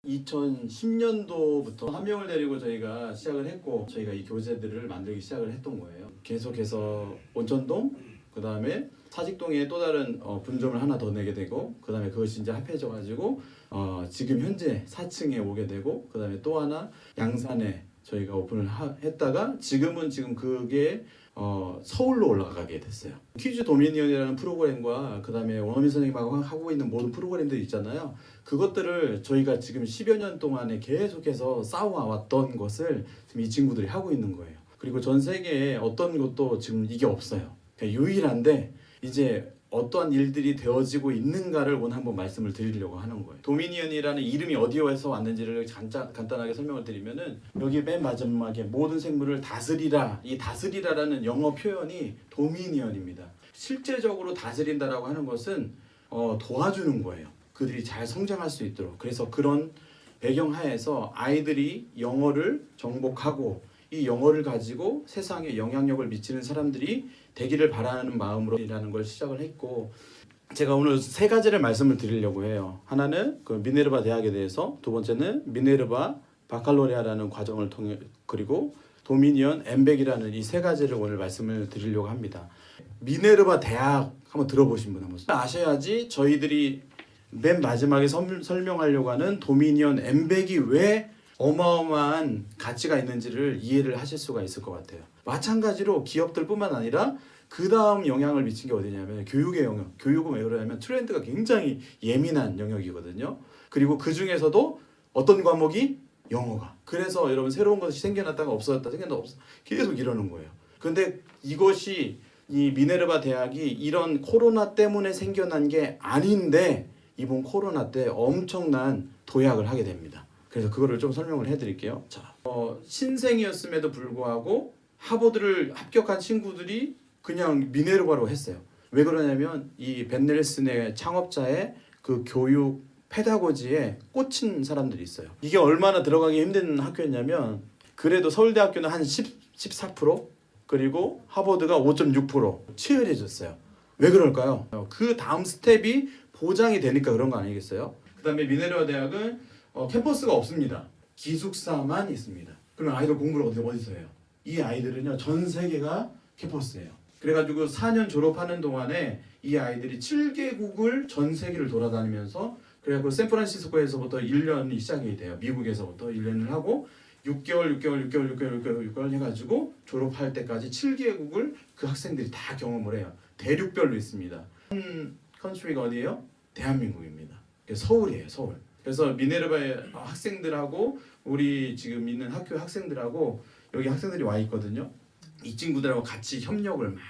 2010년도부터 한 명을 데리고 저희가 시작을 했고 저희가 이 교재들을 만들기 시작을 했던 거예요. 계속해서 온천동, 그 다음에 사직동에 또 다른 분점을 하나 더 내게 되고 그 다음에 그것이 이제 합해져 가지고 지금 현재 4층에 오게 되고 그 다음에 또 하나 양산에 저희가 오픈을 했다가 지금 그게 서울로 올라가게 됐어요. 퀴즈 도미니언이라는 프로그램과 그 다음에 원어민 선생님하고 하고 있는 모든 프로그램들 있잖아요. 그것들을 저희가 지금 10여 년 동안에 계속해서 쌓아왔던 것을 지금 이 친구들이 하고 있는 거예요. 그리고 전 세계에 어떤 것도 지금 이게 없어요. 그러니까 유일한데 이제 어떠한 일들이 되어지고 있는가를 오늘 한번 말씀을 드리려고 하는 거예요. 도미니언이라는 이름이 어디에서 왔는지를 간단하게 설명을 드리면은 여기 맨 마지막에 모든 생물을 다스리라, 이 다스리라라는 영어 표현이 도미니언입니다. 실제적으로 다스린다라고 하는 것은 도와주는 거예요. 그들이 잘 성장할 수 있도록. 그래서 그런 배경하에서 아이들이 영어를 정복하고 이 영어를 가지고 세상에 영향력을 미치는 사람들이 되기를 바라는 마음으로라는 걸 시작을 했고, 제가 오늘 세 가지를 말씀을 드리려고 해요. 하나는 그 미네르바 대학에 대해서, 두 번째는 미네르바 바칼로레아라는 과정을 통해, 그리고 도미니언 엠백이라는 이 세 가지를 오늘 말씀을 드리려고 합니다. 미네르바 대학 한번 들어보신 분 한번 아셔야지 저희들이 맨 마지막에 설명하려고 하는 도미니언 엠백이 왜 어마어마한 가치가 있는지를 이해를 하실 수가 있을 것 같아요. 마찬가지로 기업들뿐만 아니라 그 다음 영향을 미친 게 어디냐면 교육의 영역. 교육은 왜 그러냐면 트렌드가 굉장히 예민한 영역이거든요. 그리고 그 중에서도 어떤 과목이 영어가. 그래서 여러분 새로운 것이 생겨났다가 없어졌다 생겨났다 없어 계속 이러는 거예요. 근데 이것이 이 미네르바 대학이 이런 코로나 때문에 생겨난 게 아닌데 이번 코로나 때 엄청난 도약을 하게 됩니다. 그래서 그거를 좀 설명을 해드릴게요. 자, 신생이었음에도 불구하고 하버드를 합격한 친구들이 그냥 미네르바로 했어요. 왜 그러냐면 이 벤 넬슨의 창업자의 그 교육 페다고지에 꽂힌 사람들이 있어요. 이게 얼마나 들어가기 힘든 학교였냐면 그래도 서울대학교는 한 14% 그리고 하버드가 5.6% 치열해졌어요. 왜 그럴까요? 그 다음 스텝이 보장이 되니까 그런 거 아니겠어요? 그 다음에 미네르바 대학은 캠퍼스가 없습니다. 기숙사만 있습니다. 그러면 아이들 공부를 어디서 해요? 이 아이들은요 전 세계가 캠퍼스예요. 그래가지고 4년 졸업하는 동안에 이 아이들이 7개국을 전 세계를 돌아다니면서 그래갖고 샌프란시스코에서부터 1년이 시작이 돼요. 미국에서부터 1년을 하고 6개월 해가지고 졸업할 때까지 7개국을 그 학생들이 다 경험을 해요. 대륙별로 있습니다. 한 컨트리가 어디예요? 대한민국입니다. 서울이에요, 서울. 그래서 미네르바의 학생들하고 우리 지금 있는 학교 학생들하고 여기 학생들이 와 있거든요. 이 친구들하고 같이 협력을 막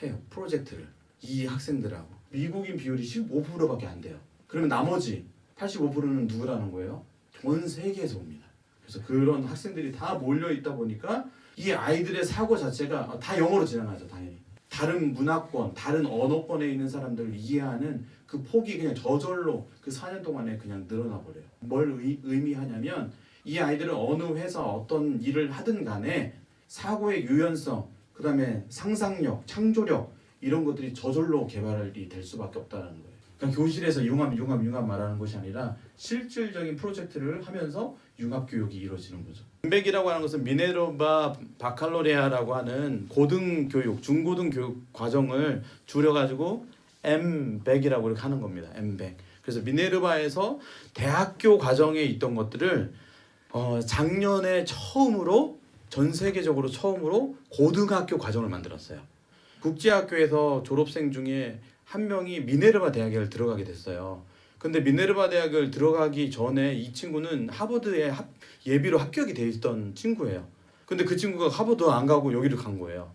해요. 프로젝트를. 이 학생들하고. 미국인 비율이 15%밖에 안 돼요. 그러면 나머지 85%는 누구라는 거예요? 전 세계에서 옵니다. 그래서 그런 학생들이 다 몰려 있다 보니까 이 아이들의 사고 자체가 다 영어로 진행하죠, 당연히. 다른 문화권, 다른 언어권에 있는 사람들을 이해하는 그 폭이 그냥 저절로 그 4년 동안에 그냥 늘어나 버려요. 뭘 의미하냐면 이 아이들은 어느 회사 어떤 일을 하든 간에 사고의 유연성, 그 다음에 상상력, 창조력 이런 것들이 저절로 개발이 될 수밖에 없다는 거예요. 그러니까 교실에서 융합 말하는 것이 아니라 실질적인 프로젝트를 하면서 융합 교육이 이루어지는 거죠. 엠백이라고 하는 것은 미네르바 바칼로레아라고 하는 고등교육, 중고등 교육 과정을 줄여가지고 엠백이라고 이렇게 하는 겁니다. 엠백. 그래서 미네르바에서 대학교 과정에 있던 것들을 작년에 처음으로 전 세계적으로 처음으로 고등학교 과정을 만들었어요. 국제학교에서 졸업생 중에 한 명이 미네르바 대학을 들어가게 됐어요. 근데 미네르바 대학을 들어가기 전에 이 친구는 하버드에 예비로 합격이 돼 있던 친구예요. 근데 그 친구가 하버드 안 가고 여기를 간 거예요.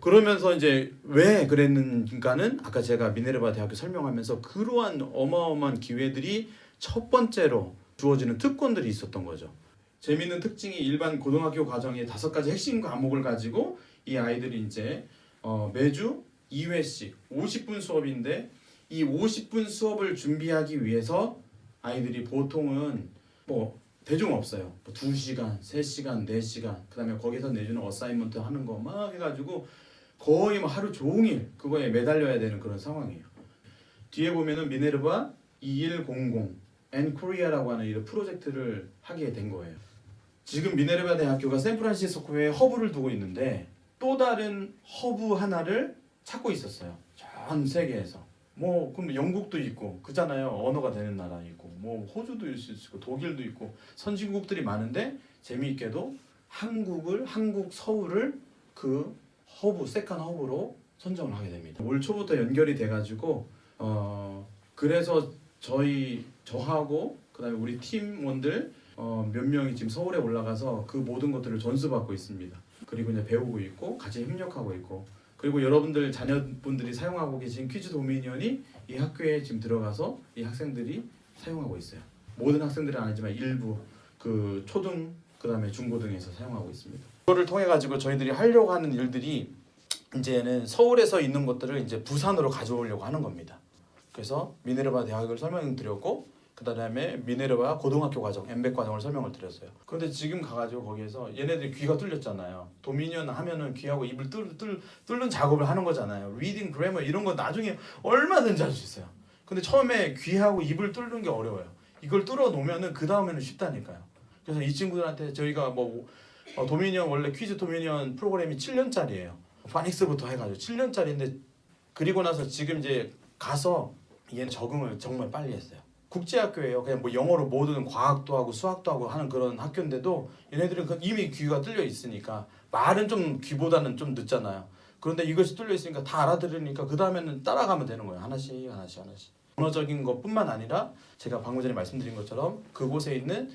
그러면서 이제 왜 그랬는가는 아까 제가 미네르바 대학교 설명하면서 그러한 어마어마한 기회들이 첫 번째로 주어지는 특권들이 있었던 거죠. 재미있는 특징이 일반 고등학교 과정의 5가지 핵심 과목을 가지고 이 아이들이 이제 매주 2회씩 50분 수업인데 이 50분 수업을 준비하기 위해서 아이들이 보통은 뭐 대중 없어요. 2시간, 3시간, 4시간 그 다음에 거기서 내주는 어사이먼트 하는 거 막 해가지고 거의 뭐 하루 종일 그거에 매달려야 되는 그런 상황이에요. 뒤에 보면은 미네르바 2100 and Korea라고 하는 이런 프로젝트를 하게 된 거예요. 지금 미네르바 대학교가 샌프란시스코에 허브를 두고 있는데 또 다른 허브 하나를 찾고 있었어요. 전 세계에서. 뭐 그럼 영국도 있고 그잖아요. 언어가 되는 나라 있고 뭐 호주도 있고 독일도 있고 선진국들이 많은데 재미있게도 한국 서울을 그 허브 세컨 허브로 선정을 하게 됩니다. 올 초부터 연결이 돼가지고 그래서 저하고 그다음에 우리 팀원들 몇 명이 지금 서울에 올라가서 그 모든 것들을 전수받고 있습니다. 그리고 이제 배우고 있고 같이 협력하고 있고 그리고 여러분들 자녀분들이 사용하고 계신 퀴즈 도미니언이 이 학교에 지금 들어가서 이 학생들이 사용하고 있어요. 모든 학생들은 아니지만 일부 그 초등 그다음에 중고등에서 사용하고 있습니다. 이거를 통해 가지고 저희들이 하려고 하는 일들이 이제는 서울에서 있는 것들을 이제 부산으로 가져오려고 하는 겁니다. 그래서 미네르바 대학을 설명드렸고 그다음에 미네르바 고등학교 과정, 엠백 과정을 설명을 드렸어요. 그런데 지금 가가지고 거기에서 얘네들이 귀가 뚫렸잖아요. 도미니언 하면은 귀하고 입을 뚫는 작업을 하는 거잖아요. 리딩, 그래머 이런 거 나중에 얼마든지 할 수 있어요. 근데 처음에 귀하고 입을 뚫는 게 어려워요. 이걸 뚫어 놓으면은 그 다음에는 쉽다니까요. 그래서 이 친구들한테 저희가 도미니언 원래 퀴즈 도미니언 프로그램이 7년짜리예요. 파닉스부터 해가지고 7년짜리인데 그리고 나서 지금 이제 가서 얘는 적응을 정말 빨리 했어요. 국제학교예요. 그냥 뭐 영어로 모든 과학도 하고 수학도 하고 하는 그런 학교인데도 얘네들은 이미 귀가 뚫려 있으니까 말은 좀 귀보다는 좀 늦잖아요. 그런데 이것이 뚫려 있으니까 다 알아들으니까 그 다음에는 따라가면 되는 거예요. 하나씩. 언어적인 것뿐만 아니라 제가 방금 전에 말씀드린 것처럼 그곳에 있는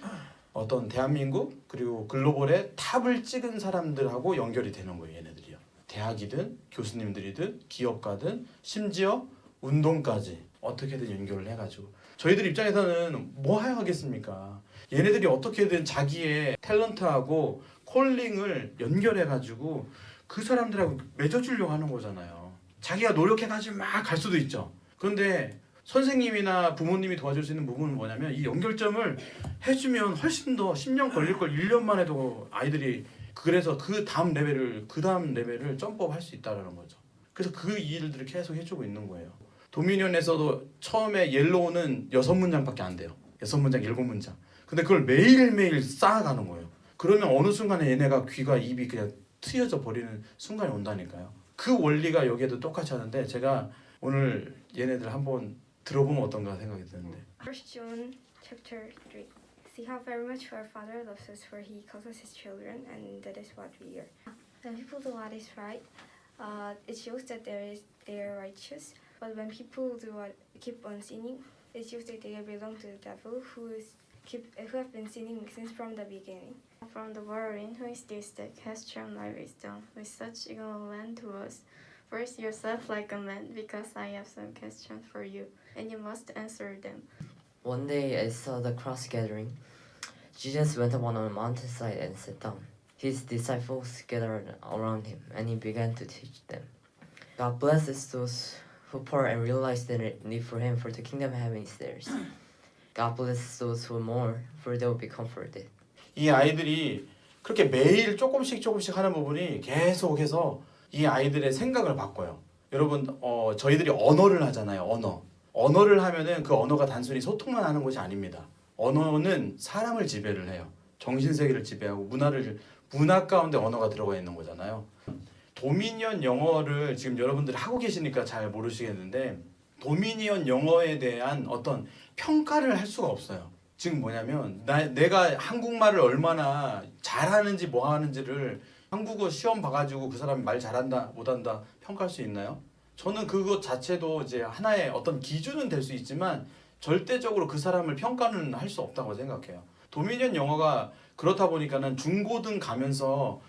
어떤 대한민국 그리고 글로벌의 탑을 찍은 사람들하고 연결이 되는 거예요. 얘네들이요. 대학이든 교수님들이든 기업가든 심지어 운동까지 어떻게든 연결을 해가지고 저희들 입장에서는 뭐 하겠습니까? 얘네들이 어떻게든 자기의 탤런트하고 콜링을 연결해가지고 그 사람들하고 맺어주려고 하는 거잖아요. 자기가 노력해가지고 막 갈 수도 있죠. 그런데 선생님이나 부모님이 도와줄 수 있는 부분은 뭐냐면 이 연결점을 해주면 훨씬 더 10년 걸릴 걸 1년만 해도 아이들이 그래서 그 다음 레벨을 점프업 할 수 있다는 거죠. 그래서 그 일들을 계속 해주고 있는 거예요. 도미니언에서도 처음에 옐로우는 6문장밖에 안 돼요. 6문장, 7문장. 근데 그걸 매일매일 쌓아가는 거예요. 그러면 어느 순간에 얘네가 귀가 입이 그냥 트여져 버리는 순간이 온다니까요. 그 원리가 여기에도 똑같이 하는데 제가 오늘 얘네들 한번 들어보면 어떤가 생각이 드는데. 1 John chapter 3. See how very much our Father loves us, for He calls us His children, and that is what we are. When people do what is right, it shows that they are righteous. But when people keep on sinning, it shows that they belong to the devil, who have been sinning since from the beginning. From the wherein who is this that has shown my wisdom with such eagle land to us? First yourself like a man, because I have some questions for you, and you must answer them. One day I saw the cross gathering. Jesus went up on a mountainside and sat down. His disciples gathered around him, and he began to teach them. God blesses those who poor and realize their need for him, for the kingdom of heaven is theirs. God blesses those who mourn, for they will be comforted. 이 아이들이 그렇게 매일 조금씩 하는 부분이 계속해서 이 아이들의 생각을 바꿔요. 여러분 저희들이 언어를 하잖아요. 언어를 하면은 그 언어가 단순히 소통만 하는 것이 아닙니다. 언어는 사람을 지배를 해요. 정신세계를 지배하고 문화 가운데 언어가 들어가 있는 거잖아요. 도미니언 영어를 지금 여러분들이 하고 계시니까 잘 모르시겠는데 도미니언 영어에 대한 어떤 평가를 할 수가 없어요. 지금 뭐냐면 내가 한국말을 얼마나 잘하는지 뭐 하는지를 한국어 시험 봐가지고 그 사람이 말 잘한다 못한다 평가할 수 있나요? 저는 그것 자체도 이제 하나의 어떤 기준은 될 수 있지만 절대적으로 그 사람을 평가는 할 수 없다고 생각해요. 도미니언 영어가 그렇다 보니까는 중고등 가면서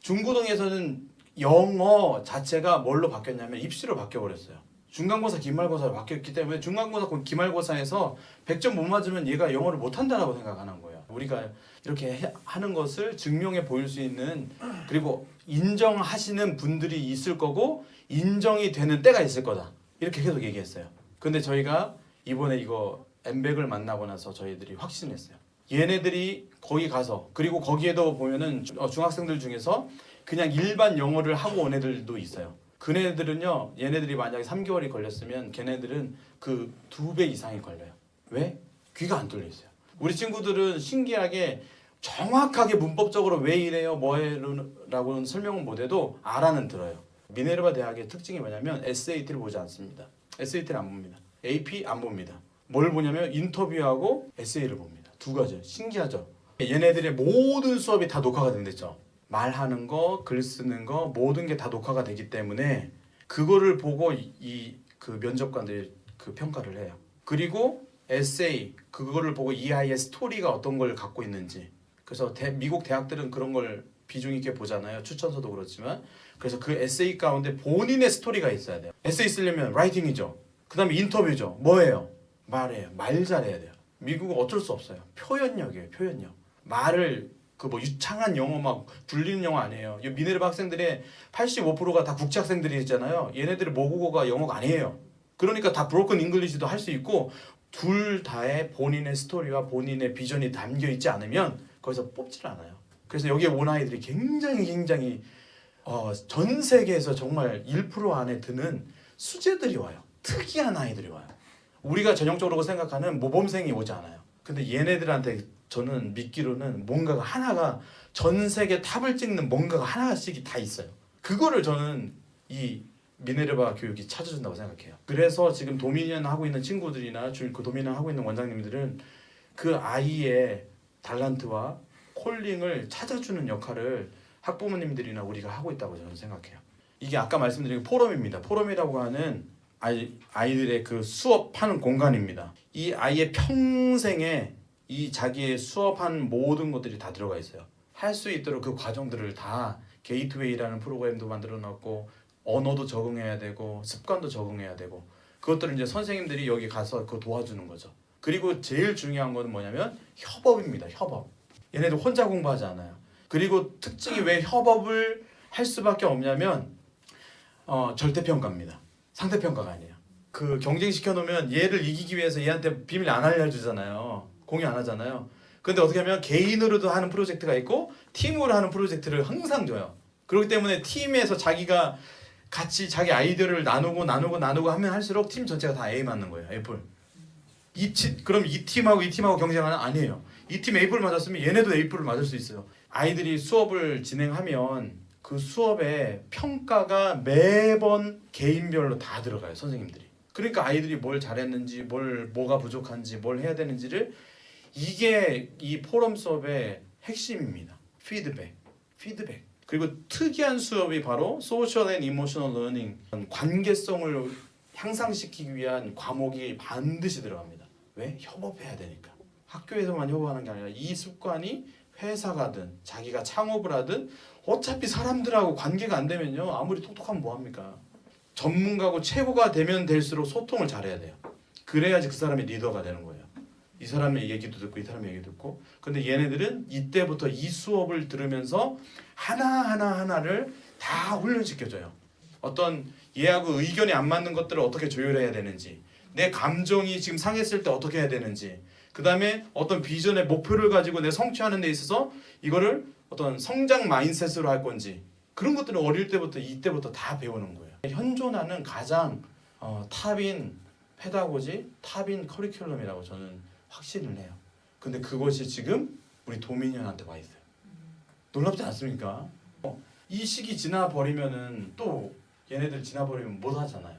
중고등에서는 영어 자체가 뭘로 바뀌었냐면 입시로 바뀌어버렸어요. 중간고사, 기말고사로 바뀌었기 때문에 중간고사, 기말고사에서 100점 못 맞으면 얘가 영어를 못한다라고 생각하는 거예요. 우리가 이렇게 하는 것을 증명해 보일 수 있는 그리고 인정하시는 분들이 있을 거고 인정이 되는 때가 있을 거다. 이렇게 계속 얘기했어요. 근데 저희가 이번에 이거 엠백을 만나고 나서 저희들이 확신했어요. 얘네들이 거기 가서 그리고 거기에도 보면은 중학생들 중에서 그냥 일반 영어를 하고 온 애들도 있어요. 그네들은요, 얘네들이 만약에 3개월이 걸렸으면 걔네들은 그 2배 이상이 걸려요. 왜? 귀가 안 뚫려 있어요. 우리 친구들은 신기하게 정확하게 문법적으로 왜 이래요 뭐해라고는 설명은 못해도 알아는 들어요. 미네르바 대학의 특징이 뭐냐면 SAT를 보지 않습니다. SAT를 안 봅니다. AP 안 봅니다. 뭘 보냐면 인터뷰하고 에세이를 봅니다. 두 가지. 신기하죠. 얘네들의 모든 수업이 다 녹화가 된댔죠. 말하는 거, 글 쓰는 거 모든 게 다 녹화가 되기 때문에 그거를 보고 그 면접관들이 그 평가를 해요. 그리고 에세이 그거를 보고 이 아이의 스토리가 어떤 걸 갖고 있는지. 그래서 미국 대학들은 그런 걸 비중 있게 보잖아요. 추천서도 그렇지만. 그래서 그 에세이 가운데 본인의 스토리가 있어야 돼요. 에세이 쓰려면 라이팅이죠. 그 다음에 인터뷰죠. 뭐예요? 말해요. 말 잘해야 돼요. 미국은 어쩔 수 없어요. 표현력이에요. 표현력. 말을 그 뭐 유창한 영어 막 굴리는 영어 아니에요. 이 미네르바 학생들의 85%가 다 국제 학생들이 있잖아요. 얘네들의 모국어가 영어가 아니에요. 그러니까 다 브로큰 잉글리시도 할 수 있고 둘 다의 본인의 스토리와 본인의 비전이 담겨 있지 않으면 거기서 뽑질 않아요. 그래서 여기에 온 아이들이 굉장히 전 세계에서 정말 1% 안에 드는 수재들이 와요. 특이한 아이들이 와요. 우리가 전형적으로 생각하는 모범생이 오지 않아요. 근데 얘네들한테 저는 믿기로는 뭔가가 하나가 전 세계 탑을 찍는 뭔가가 하나씩이 다 있어요. 그거를 저는 이 미네르바 교육이 찾아준다고 생각해요. 그래서 지금 도미니언 하고 있는 친구들이나 그 도미니언 하고 있는 원장님들은 그 아이의 달란트와 콜링을 찾아주는 역할을 학부모님들이나 우리가 하고 있다고 저는 생각해요. 이게 아까 말씀드린 포럼입니다. 포럼이라고 하는 아이들의 그 수업하는 공간입니다. 이 아이의 평생에 이 자기의 수업한 모든 것들이 다 들어가 있어요. 할 수 있도록 그 과정들을 다 게이트웨이라는 프로그램도 만들어 놨고 언어도 적응해야 되고 습관도 적응해야 되고 그것들을 이제 선생님들이 여기 가서 그거 도와주는 거죠. 그리고 제일 중요한 거는 뭐냐면 협업입니다. 협업. 얘네들 혼자 공부하지 않아요. 그리고 특징이 왜 협업을 할 수밖에 없냐면 절대평가입니다. 상대평가가 아니에요. 그 경쟁시켜 놓으면 얘를 이기기 위해서 얘한테 비밀 안 알려주잖아요. 공유 안 하잖아요. 근데 어떻게 하면 개인으로도 하는 프로젝트가 있고 팀으로 하는 프로젝트를 항상 줘요. 그렇기 때문에 팀에서 자기가 같이 자기 아이디어를 나누고 하면 할수록 팀 전체가 다 A 맞는 거예요. 애플. 그럼 이 팀하고 경쟁하는 아니에요. 이 팀 A뿔 맞았으면 얘네도 A뿔을 맞을 수 있어요. 아이들이 수업을 진행하면 그 수업에 평가가 매번 개인별로 다 들어가요. 선생님들이. 그러니까 아이들이 뭘 잘했는지 뭐가 부족한지 뭘 해야 되는지를 이게 이 포럼 수업의 핵심입니다. 피드백. 그리고 특이한 수업이 바로 Social and Emotional Learning, 관계성을 향상시키기 위한 과목이 반드시 들어갑니다. 왜? 협업해야 되니까. 학교에서만 협업하는 게 아니라 이 습관이 회사 가든 자기가 창업을 하든 어차피 사람들하고 관계가 안 되면요. 아무리 똑똑하면 뭐합니까? 전문가고 최고가 되면 될수록 소통을 잘해야 돼요. 그래야지 그 사람이 리더가 되는 거예요. 이 사람의 얘기도 듣고 이 사람의 얘기도 듣고. 근데 얘네들은 이때부터 이 수업을 들으면서 하나를 다 훈련시켜줘요. 어떤 얘하고 의견이 안 맞는 것들을 어떻게 조율해야 되는지, 내 감정이 지금 상했을 때 어떻게 해야 되는지, 그 다음에 어떤 비전의 목표를 가지고 내 성취하는 데 있어서 이거를 어떤 성장 마인셋으로 할 건지 그런 것들은 어릴 때부터 이때부터 다 배우는 거예요. 현존하는 가장 탑인 페다고지, 탑인 커리큘럼이라고 저는 확신을 해요. 근데 그것이 지금 우리 도미니언한테 와 있어요. 놀랍지 않습니까? 이 시기 지나버리면은 또 얘네들 지나버리면 못 하잖아요.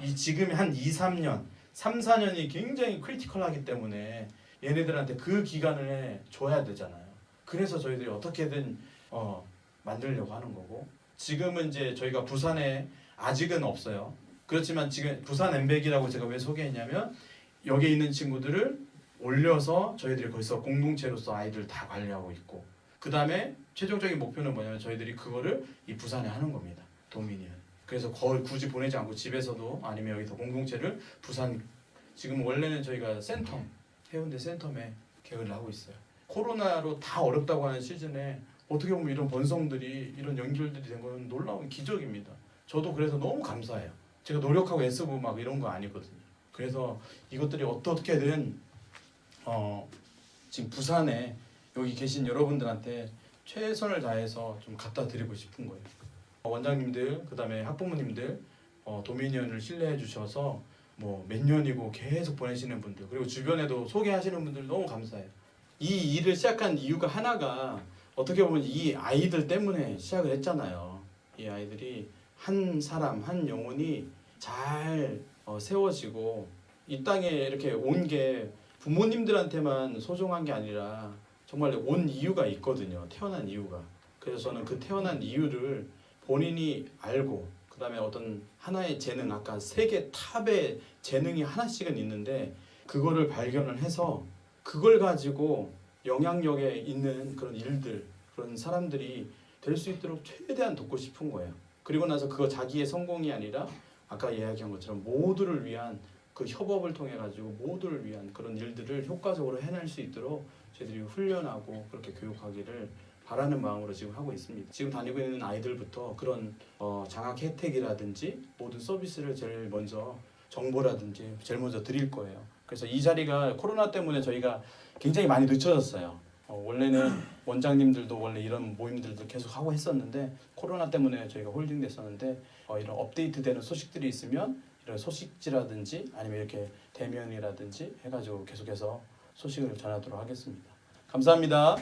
이 지금 한 2-3년, 3-4년이 굉장히 크리티컬하기 때문에 얘네들한테 그 기간을 줘야 되잖아요. 그래서 저희들이 어떻게든 만들려고 하는 거고, 지금은 이제 저희가 부산에 아직은 없어요. 그렇지만 지금 부산 엠백이라고 제가 왜 소개했냐면 여기에 있는 친구들을 올려서 저희들이 거기서 공동체로서 아이들 다 관리하고 있고, 그 다음에 최종적인 목표는 뭐냐면 저희들이 그거를 이 부산에 하는 겁니다. 도미니언. 그래서 거의 굳이 보내지 않고 집에서도 아니면 여기서 공동체를 부산, 지금 원래는 저희가 센텀, 해운대 센텀에 계획을 하고 있어요. 코로나로 다 어렵다고 하는 시즌에 어떻게 보면 이런 번성들이, 이런 연결들이 된 건 놀라운 기적입니다. 저도 그래서 너무 감사해요. 제가 노력하고 애쓰고 막 이런 거 아니거든요. 그래서 이것들이 어떻게든 지금 부산에 여기 계신 여러분들한테 최선을 다해서 좀 갖다 드리고 싶은 거예요. 원장님들, 그 다음에 학부모님들 도미니언을 신뢰해 주셔서 뭐 몇 년이고 계속 보내시는 분들, 그리고 주변에도 소개하시는 분들 너무 감사해요. 이 일을 시작한 이유가 하나가 어떻게 보면 이 아이들 때문에 시작을 했잖아요. 이 아이들이 한 사람, 한 영혼이 잘 세워지고 이 땅에 이렇게 온 게 부모님들한테만 소중한 게 아니라 정말 온 이유가 있거든요. 태어난 이유가. 그래서 저는 그 태어난 이유를 본인이 알고, 그 다음에 어떤 하나의 재능, 아까 세계 탑의 재능이 하나씩은 있는데 그거를 발견을 해서 그걸 가지고 영향력에 있는 그런 일들, 그런 사람들이 될 수 있도록 최대한 돕고 싶은 거예요. 그리고 나서 그거 자기의 성공이 아니라 아까 이야기한 것처럼 모두를 위한 그 협업을 통해 가지고 모두를 위한 그런 일들을 효과적으로 해낼 수 있도록 저희들이 훈련하고 그렇게 교육하기를 바라는 마음으로 지금 하고 있습니다. 지금 다니고 있는 아이들부터 그런 장학 혜택이라든지 모든 서비스를 제일 먼저 정보라든지 제일 먼저 드릴 거예요. 그래서 이 자리가 코로나 때문에 저희가 굉장히 많이 늦춰졌어요. 원래는 원장님들도 원래 이런 모임들도 계속 하고 했었는데 코로나 때문에 저희가 홀딩됐었는데 이런 업데이트되는 소식들이 있으면 이런 소식지라든지 아니면 이렇게 대면이라든지 해가지고 계속해서 소식을 전하도록 하겠습니다. 감사합니다.